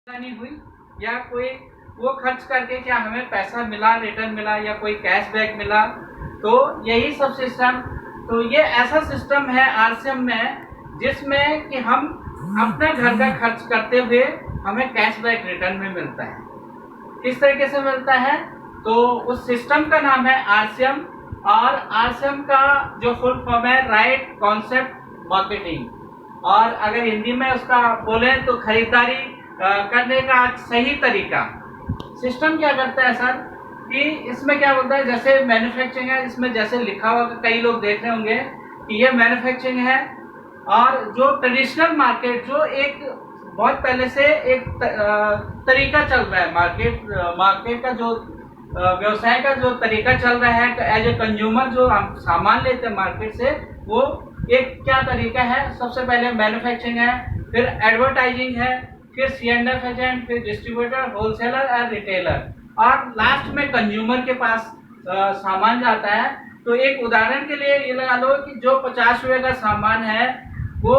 नहीं हुई या कोई वो खर्च करके क्या हमें पैसा मिला, रिटर्न मिला या कोई कैशबैक मिला, तो यही सब सिस्टम। तो ये ऐसा सिस्टम है आरसीएम में जिसमें कि हम अपने घर का खर्च करते हुए हमें कैशबैक रिटर्न में मिलता है। किस तरीके से मिलता है? तो उस सिस्टम का नाम है आरसीएम, और आरसीएम का जो फुल फॉर्म है राइट कॉन्सेप्ट मार्केटिंग, और अगर हिंदी में उसका बोले तो खरीदारी करने का सही तरीका। सिस्टम क्या करता है सर कि इसमें क्या होता है, जैसे मैन्युफैक्चरिंग है, इसमें जैसे लिखा हुआ कई लोग देख रहे होंगे कि ये मैन्युफैक्चरिंग है, और जो ट्रेडिशनल मार्केट जो एक बहुत पहले से एक तरीका चल रहा है, मार्केट का जो व्यवसाय का जो तरीका चल रहा है एज ए कंज्यूमर, जो हम सामान लेते हैं मार्केट से, वो एक क्या तरीका है। सबसे पहले मैन्युफैक्चरिंग है, फिर एडवर्टाइजिंग है, फिर C&F एजेंट, फिर डिस्ट्रीब्यूटर, होलसेलर और रिटेलर, और लास्ट में कंज्यूमर के पास सामान जाता है। तो एक उदाहरण के लिए ये लगा लो कि जो 50 रुपए का सामान है, वो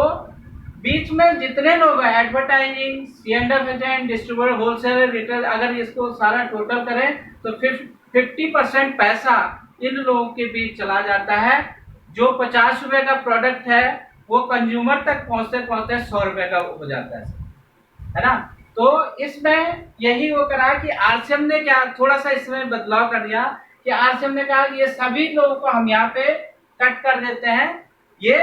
बीच में जितने लोग हैं advertising, C&F agent, distributor, wholesaler, retail, अगर इसको सारा टोटल करें तो 50% पैसा इन लोगों के बीच चला जाता है। जो 50 रुपए का प्रोडक्ट है वो कंज्यूमर तक पहुंचते पहुंचते 100 रुपए का हो जाता है ना। तो इसमें यही वो करा कि आरसीएम ने क्या थोड़ा सा इसमें बदलाव कर दिया कि आरसीएम ने कहा कि ये सभी लोगों को हम यहाँ पे कट कर देते हैं। ये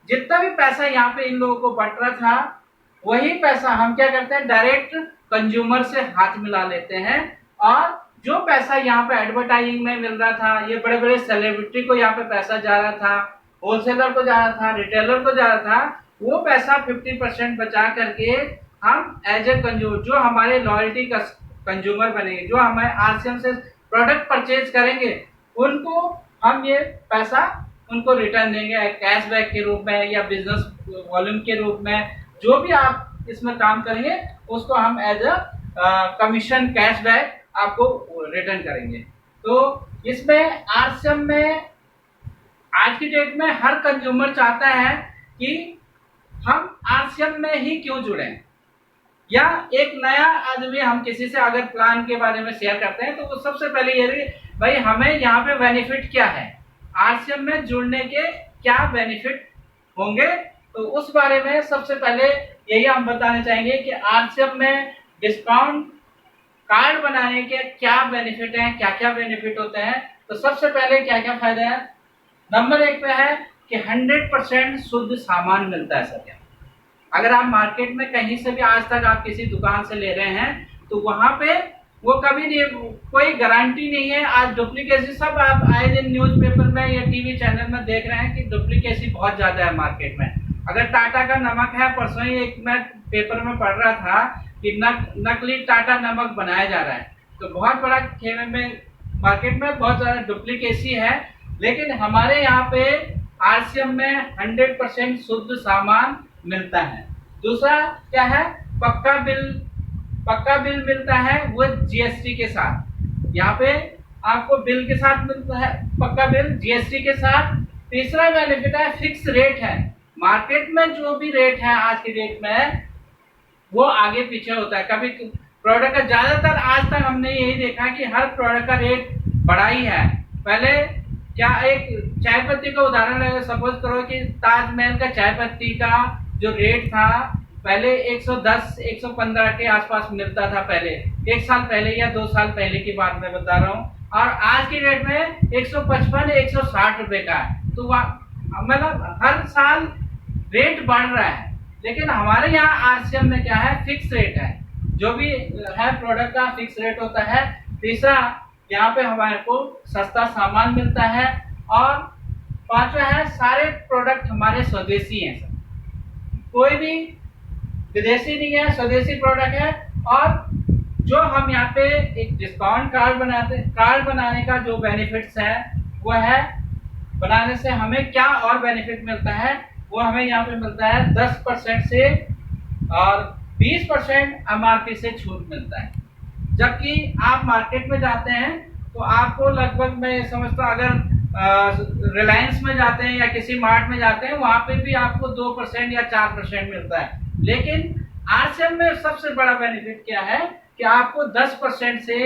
जितना भी पैसा यहाँ पे इन लोगों को बट रहा था, वही पैसा हम क्या करते हैं, डायरेक्ट कंज्यूमर से हाथ मिला लेते हैं। और जो पैसा यहाँ पे एडवर्टाइजिंग में मिल रहा था, ये बड़े बड़े सेलिब्रिटी को यहाँ पे पैसा जा रहा था, होलसेलर को जा रहा था, रिटेलर को जा रहा था, वो पैसा 50% बचा करके हम एज ए कंज्यूमर, जो हमारे लॉयल्टी का कंज्यूमर बनेंगे, जो हमें आरसीएम से प्रोडक्ट परचेज करेंगे, उनको हम ये पैसा उनको रिटर्न देंगे कैशबैक के रूप में या बिजनेस वॉल्यूम के रूप में। जो भी आप इसमें काम करेंगे उसको हम एज अ कमीशन कैशबैक आपको रिटर्न करेंगे। तो इसमें आरसीएम में आज की डेट में हर कंज्यूमर चाहता है कि हम आरसीएम में ही क्यों जुड़े, या एक नया आदमी हम किसी से अगर प्लान के बारे में शेयर करते हैं तो वो सबसे पहले ये भाई हमें यहाँ पे बेनिफिट क्या है, आरसीएम में जुड़ने के क्या बेनिफिट होंगे, तो उस बारे में सबसे पहले यही हम बताना चाहेंगे कि आरसीएम में डिस्काउंट कार्ड बनाने के क्या बेनिफिट हैं, क्या क्या बेनिफिट होते हैं। तो सबसे पहले क्या क्या फायदा है, नंबर 1 पे है कि 100% शुद्ध सामान मिलता है सर। अगर आप मार्केट में कहीं से भी आज तक आप किसी दुकान से ले रहे हैं तो वहां पे वो कभी नहीं, कोई गारंटी नहीं है। आज डुप्लीकेसी सब आप आए दिन न्यूज़पेपर में या टीवी चैनल में देख रहे हैं कि डुप्लीकेसी बहुत ज्यादा है मार्केट में। अगर टाटा का नमक है, परसों ही एक मैं पेपर में पढ़ रहा था कि नकली टाटा नमक बनाया जा रहा है, तो बहुत बड़ा खेमे में मार्केट में बहुत ज्यादा डुप्लीकेसी है। लेकिन हमारे यहाँ पे आरसीएम में 100% शुद्ध सामान मिलता है। दूसरा क्या है, पक्का बिल मिलता है वो जीएसटी के साथ। यहाँ पे आपको बिल के साथ मिलता है, पक्का बिल जीएसटी के साथ। तीसरा बेनिफिट है फिक्स रेट है। मार्केट में जो भी रेट है आज की डेट में वो आगे पीछे होता है, कभी प्रोडक्ट का ज्यादातर आज तक हमने यही देखा कि हर प्रोडक्ट का रेट बढ़ा ही है। पहले क्या, एक चाय पत्ती का उदाहरण है, सपोज करो कि ताजमहल का चाय पत्ती का जो रेट था पहले 110-115 के आसपास मिलता था, पहले 1 साल पहले या 2 साल पहले की बात मैं बता रहा हूँ, और आज की डेट में 155-160 रुपए का है। तो मतलब हर साल रेट बढ़ रहा है। लेकिन हमारे यहाँ आरसीएम में क्या है, फिक्स रेट है, जो भी है प्रोडक्ट का फिक्स रेट होता है। तीसरा, यहाँ पे हमारे को सस्ता सामान मिलता है, और पांचवा है सारे प्रोडक्ट हमारे स्वदेशी हैं सर, कोई भी विदेशी नहीं है, स्वदेशी प्रोडक्ट है। और जो हम यहाँ पे एक डिस्काउंट कार्ड बनाने का जो बेनिफिट्स है वो है, बनाने से हमें क्या और बेनिफिट मिलता है, वो हमें यहाँ पे मिलता है 10% से और 20% एमआरपी से छूट मिलता है। जबकि आप मार्केट में जाते हैं तो आपको लगभग, मैं समझता हूँ, अगर रिलायंस में जाते हैं या किसी मार्ट में जाते हैं, वहां पे भी आपको 2% या 4% मिलता है। लेकिन आरसीएम में सबसे बड़ा बेनिफिट क्या है कि आपको 10% से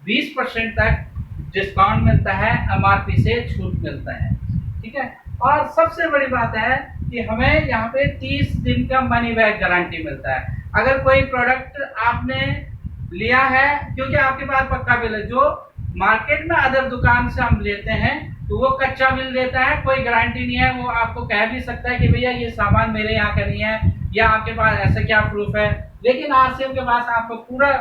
20% तक डिस्काउंट मिलता है, एमआरपी से छूट मिलता है, ठीक है। और सबसे बड़ी बात है कि हमें यहाँ पे 30 दिन का मनी बैक गारंटी मिलता है। अगर कोई प्रोडक्ट आपने लिया है, क्योंकि आपके पास पक्का बिल है, जो मार्केट में अदर दुकान से हम लेते हैं तो वो कच्चा बिल देता है, कोई गारंटी नहीं है। वो आपको कह भी सकता है कि भैया ये सामान मेरे यहाँ का नहीं है, या आपके पास ऐसा क्या प्रूफ है। लेकिन आरसीएम के पास आपको पूरा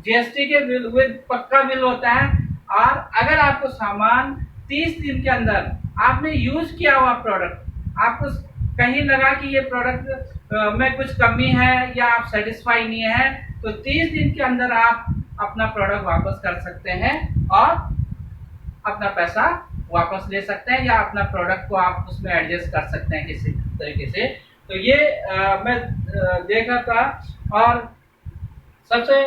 जीएसटी के बिल विद पक्का बिल होता है। और अगर आपको सामान 30 दिन के अंदर आपने यूज किया हुआ प्रोडक्ट, आपको कहीं लगा कि ये प्रोडक्ट में कुछ कमी है या आप सेटिस्फाई नहीं है, तो 30 दिन के अंदर आप अपना प्रोडक्ट वापस कर सकते हैं और अपना पैसा वापस ले सकते हैं, या अपना प्रोडक्ट को आप उसमें एडजस्ट कर सकते हैं किसी तरीके से। तो ये मैं देख रहा था। और सबसे